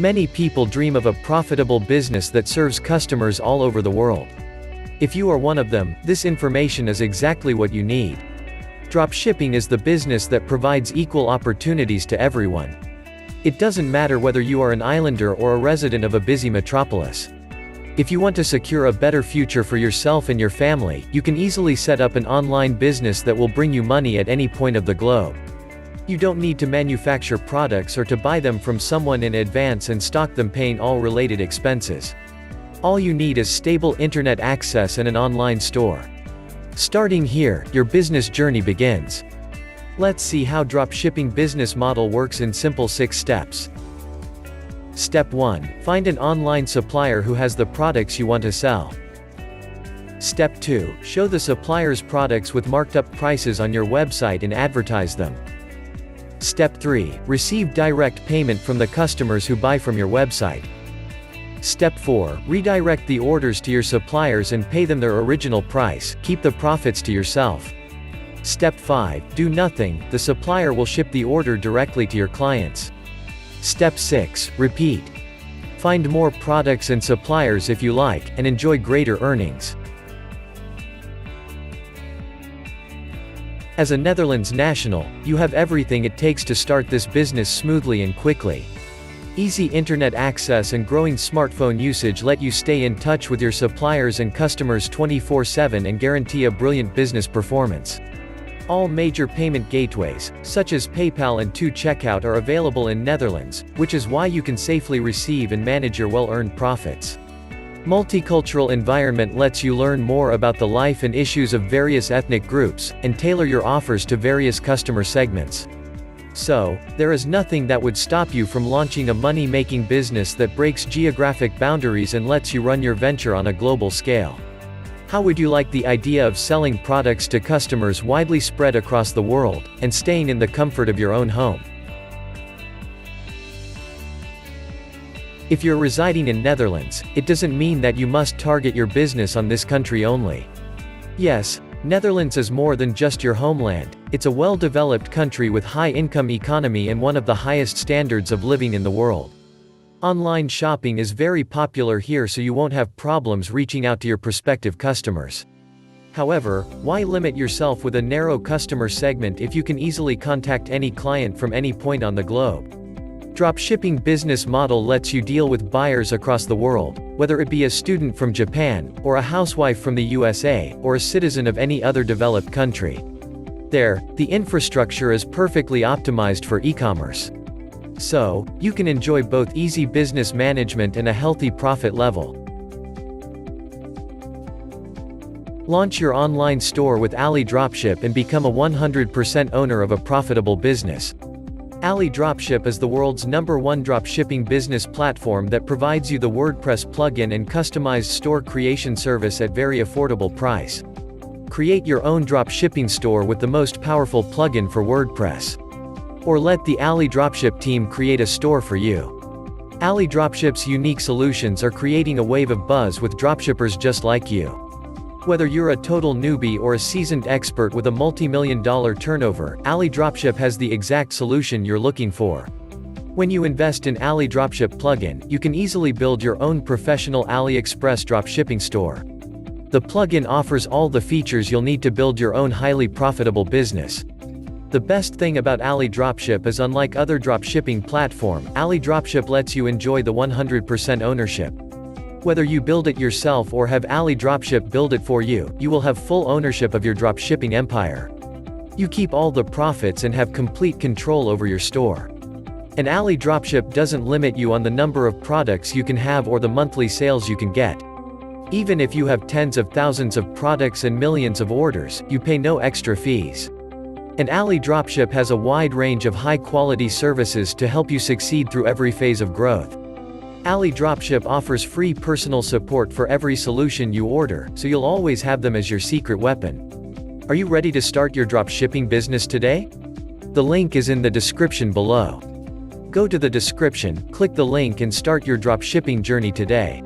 Many people dream of a profitable business that serves customers all over the world. If you are one of them, this information is exactly what you need. Dropshipping is the business that provides equal opportunities to everyone. It doesn't matter whether you are an islander or a resident of a busy metropolis. If you want to secure a better future for yourself and your family, you can easily set up an online business that will bring you money at any point of the globe. You don't need to manufacture products or to buy them from someone in advance and stock them, paying all related expenses. All you need is stable internet access and an online store. Starting here, your business journey begins. Let's see how dropshipping business model works in simple 6 steps. Step 1. Find an online supplier who has the products you want to sell. Step 2. Show the supplier's products with marked up prices on your website and advertise them. Step 3. Receive direct payment from the customers who buy from your website. Step 4. Redirect the orders to your suppliers and pay them their original price, keep the profits to yourself. Step 5. Do nothing, the supplier will ship the order directly to your clients. Step 6. Repeat. Find more products and suppliers if you like, and enjoy greater earnings. As a Netherlands national, you have everything it takes to start this business smoothly and quickly. Easy internet access and growing smartphone usage let you stay in touch with your suppliers and customers 24/7 and guarantee a brilliant business performance. All major payment gateways, such as PayPal and 2Checkout, are available in Netherlands, which is why you can safely receive and manage your well-earned profits. Multicultural environment lets you learn more about the life and issues of various ethnic groups, and tailor your offers to various customer segments. So, there is nothing that would stop you from launching a money-making business that breaks geographic boundaries and lets you run your venture on a global scale. How would you like the idea of selling products to customers widely spread across the world, and staying in the comfort of your own home? If you're residing in Netherlands, it doesn't mean that you must target your business on this country only. Yes, Netherlands is more than just your homeland, it's a well-developed country with high-income economy and one of the highest standards of living in the world. Online shopping is very popular here, so you won't have problems reaching out to your prospective customers. However, why limit yourself with a narrow customer segment if you can easily contact any client from any point on the globe? Dropshipping business model lets you deal with buyers across the world, whether it be a student from Japan, or a housewife from the USA, or a citizen of any other developed country. There, the infrastructure is perfectly optimized for e-commerce. So, you can enjoy both easy business management and a healthy profit level. Launch your online store with AliDropship and become a 100% owner of a profitable business. AliDropship is the world's #1 dropshipping business platform that provides you the WordPress plugin and customized store creation service at very affordable price. Create your own dropshipping store with the most powerful plugin for WordPress. Or let the AliDropship team create a store for you. AliDropship's unique solutions are creating a wave of buzz with dropshippers just like you. Whether you're a total newbie or a seasoned expert with a multi-million-dollar turnover, AliDropship has the exact solution you're looking for. When you invest in AliDropship plugin, you can easily build your own professional AliExpress dropshipping store. The plugin offers all the features you'll need to build your own highly profitable business. The best thing about AliDropship is, unlike other dropshipping platform, AliDropship lets you enjoy the 100% ownership. Whether you build it yourself or have AliDropship build it for you, you will have full ownership of your dropshipping empire. You keep all the profits and have complete control over your store. And AliDropship doesn't limit you on the number of products you can have or the monthly sales you can get. Even if you have tens of thousands of products and millions of orders, you pay no extra fees. And AliDropship has a wide range of high-quality services to help you succeed through every phase of growth. AliDropship offers free personal support for every solution you order, so you'll always have them as your secret weapon. Are you ready to start your dropshipping business today? The link is in the description below. Go to the description, click the link and start your dropshipping journey today.